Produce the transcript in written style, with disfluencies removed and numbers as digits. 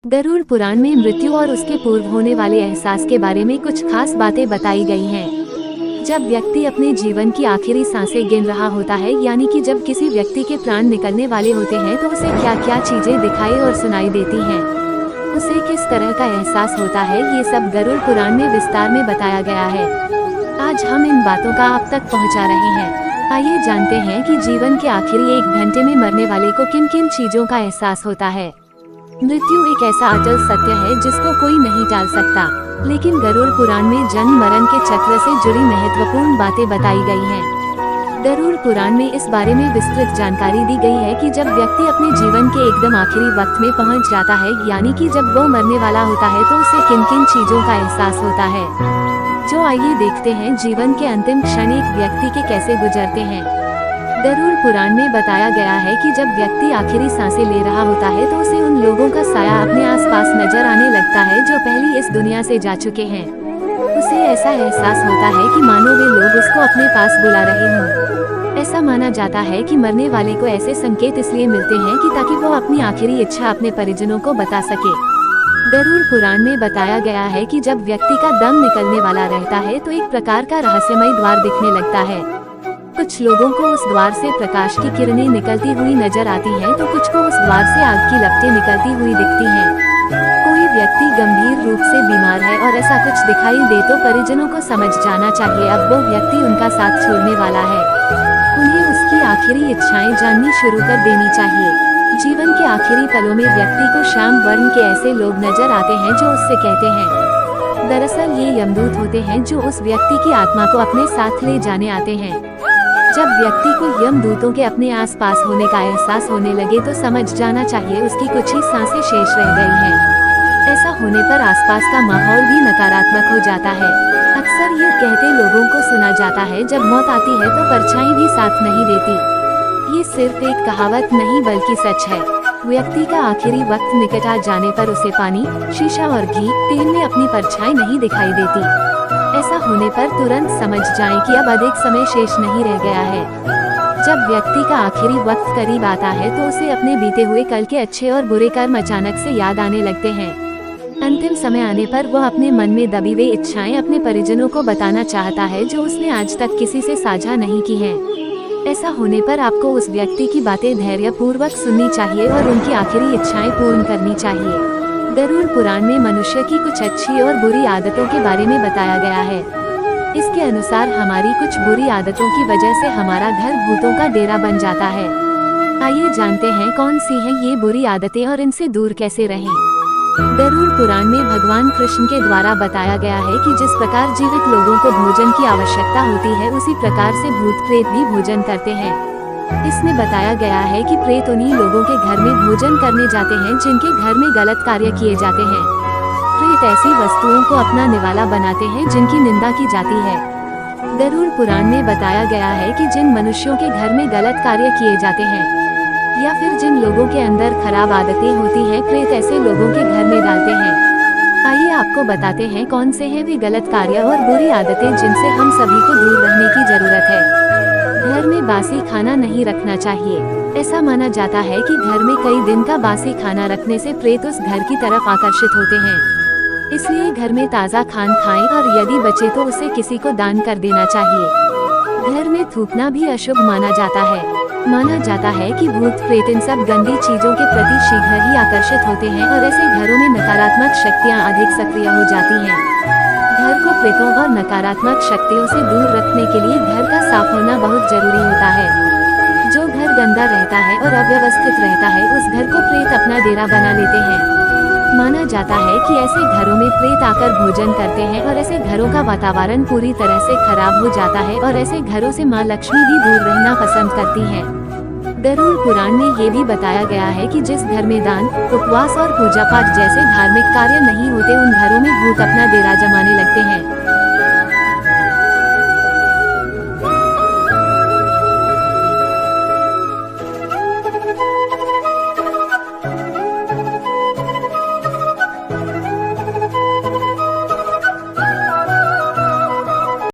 गरुड़ पुराण में मृत्यु और उसके पूर्व होने वाले एहसास के बारे में कुछ खास बातें बताई गई हैं। जब व्यक्ति अपने जीवन की आखिरी सांसें गिन रहा होता है, यानी कि जब किसी व्यक्ति के प्राण निकलने वाले होते हैं, तो उसे क्या क्या चीजें दिखाई और सुनाई देती हैं, उसे किस तरह का एहसास होता है, ये सब गरुड़ पुराण में विस्तार में बताया गया है। आज हम इन बातों का आप तक पहुंचा रहे हैं। आइए जानते हैं कि जीवन के आखिरी 1 घंटे में मरने वाले को किन किन चीजों का एहसास होता है। मृत्यु एक ऐसा अटल सत्य है जिसको कोई नहीं टाल सकता, लेकिन गरुड़ पुराण में जन्म मरण के चक्र से जुड़ी महत्वपूर्ण बातें बताई गई हैं। गरुड़ पुराण में इस बारे में विस्तृत जानकारी दी गई है कि जब व्यक्ति अपने जीवन के एकदम आखिरी वक्त में पहुंच जाता है, यानी कि जब वो मरने वाला होता है, तो उसे किन किन चीजों का एहसास होता है। जो आइए देखते हैं जीवन के अंतिम क्षण एक व्यक्ति के कैसे गुजरते हैं। गरुड़ पुराण में बताया गया है कि जब व्यक्ति आखिरी सांसें ले रहा होता है, तो उसे उन लोगों का साया अपने आसपास नजर आने लगता है जो पहले इस दुनिया से जा चुके हैं। उसे ऐसा एहसास होता है कि मानो वे लोग उसको अपने पास बुला रहे हों। ऐसा माना जाता है कि मरने वाले को ऐसे संकेत इसलिए मिलते हैं कि ताकि वो अपनी आखिरी इच्छा अपने परिजनों को बता सके। गरुड़ पुराण में बताया गया है कि जब व्यक्ति का दम निकलने वाला रहता है, तो एक प्रकार का रहस्यमय द्वार दिखने लगता है। कुछ लोगों को उस द्वार से प्रकाश की किरणें निकलती हुई नजर आती हैं, तो कुछ को उस द्वार से आग की लपटें निकलती हुई दिखती हैं। कोई व्यक्ति गंभीर रूप से बीमार है और ऐसा कुछ दिखाई दे तो परिजनों को समझ जाना चाहिए अब वो व्यक्ति उनका साथ छोड़ने वाला है। उन्हें उसकी आखिरी इच्छाएं जाननी शुरू कर देनी चाहिए। जीवन के आखिरी पलों में व्यक्ति को श्याम वर्ण के ऐसे लोग नजर आते हैं जो उससे कहते हैं। दरअसल ये यमदूत होते हैं जो उस व्यक्ति की आत्मा को अपने साथ ले जाने आते हैं। जब व्यक्ति को यमदूतों के अपने आसपास होने का एहसास होने लगे, तो समझ जाना चाहिए उसकी कुछ ही सांसें शेष रह गई हैं। ऐसा होने पर आसपास का माहौल भी नकारात्मक हो जाता है। अक्सर ये कहते लोगों को सुना जाता है, जब मौत आती है तो परछाई भी साथ नहीं देती। ये सिर्फ एक कहावत नहीं बल्कि सच है। व्यक्ति का आखिरी वक्त निकट आ जाने पर उसे पानी, शीशा और घी, तेल में अपनी परछाई नहीं दिखाई देती। ऐसा होने पर तुरंत समझ जाएं कि अब अधिक समय शेष नहीं रह गया है। जब व्यक्ति का आखिरी वक्त करीब आता है, तो उसे अपने बीते हुए कल के अच्छे और बुरे कर्म अचानक से याद आने लगते हैं। अंतिम समय आने पर वह अपने मन में दबी हुई इच्छाएं अपने परिजनों को बताना चाहता है, जो उसने आज तक किसी से साझा नहीं की हैं। ऐसा होने पर आपको उस व्यक्ति की बातें धैर्य पूर्वक सुननी चाहिए और उनकी आखिरी इच्छाएं पूर्ण करनी चाहिए। गरुड़ पुराण में मनुष्य की कुछ अच्छी और बुरी आदतों के बारे में बताया गया है। इसके अनुसार हमारी कुछ बुरी आदतों की वजह से हमारा घर भूतों का डेरा बन जाता है। आइए जानते हैं कौन सी हैं ये बुरी आदतें और इनसे दूर कैसे रहें। गरुड़ पुराण में भगवान कृष्ण के द्वारा बताया गया है कि जिस प्रकार जीवित लोगों को भोजन की आवश्यकता होती है, उसी प्रकार से भूत प्रेत भी भोजन करते हैं। इसमें बताया गया है कि प्रेत उन्हीं लोगों के घर में भोजन करने जाते हैं जिनके घर में गलत कार्य किए जाते हैं। प्रेत ऐसी वस्तुओं को अपना निवाला बनाते हैं जिनकी निंदा की जाती है। गरुड़ पुराण में बताया गया है कि जिन मनुष्यों के घर में गलत कार्य किए जाते हैं, या फिर जिन लोगों के अंदर खराब आदतें होती हैं, प्रेत ऐसे लोगों के घर में डालते हैं। आइए आपको बताते हैं कौन से हैं वे गलत कार्य और बुरी आदतें जिनसे हम सभी को दूर रहने की जरूरत है। घर में बासी खाना नहीं रखना चाहिए। ऐसा माना जाता है कि घर में कई दिन का बासी खाना रखने से प्रेत उस घर की तरफ आकर्षित होते हैं। इसलिए घर में ताज़ा खान खाएं और यदि बचे तो उसे किसी को दान कर देना चाहिए। घर में थूकना भी अशुभ माना जाता है। माना जाता है कि भूत प्रेत इन सब गंदी चीजों के प्रति शीघ्र ही आकर्षित होते हैं और ऐसे घरों में नकारात्मक शक्तियां अधिक सक्रिय हो जाती हैं। घर को प्रेतों और नकारात्मक शक्तियों से दूर रखने के लिए घर का साफ होना बहुत जरूरी होता है। जो घर गंदा रहता है और अव्यवस्थित रहता है, उस घर को प्रेत अपना डेरा बना लेते हैं। माना जाता है कि ऐसे घरों में प्रेत आकर भोजन करते हैं और ऐसे घरों का वातावरण पूरी तरह से खराब हो जाता है और ऐसे घरों से माँ लक्ष्मी भी दूर रहना पसंद करती हैं। गरुड़ पुराण में ये भी बताया गया है कि जिस घर में दान, उपवास और पूजा पाठ जैसे धार्मिक कार्य नहीं होते, उन घरों में भूत अपना डेरा जमाने लगते हैं।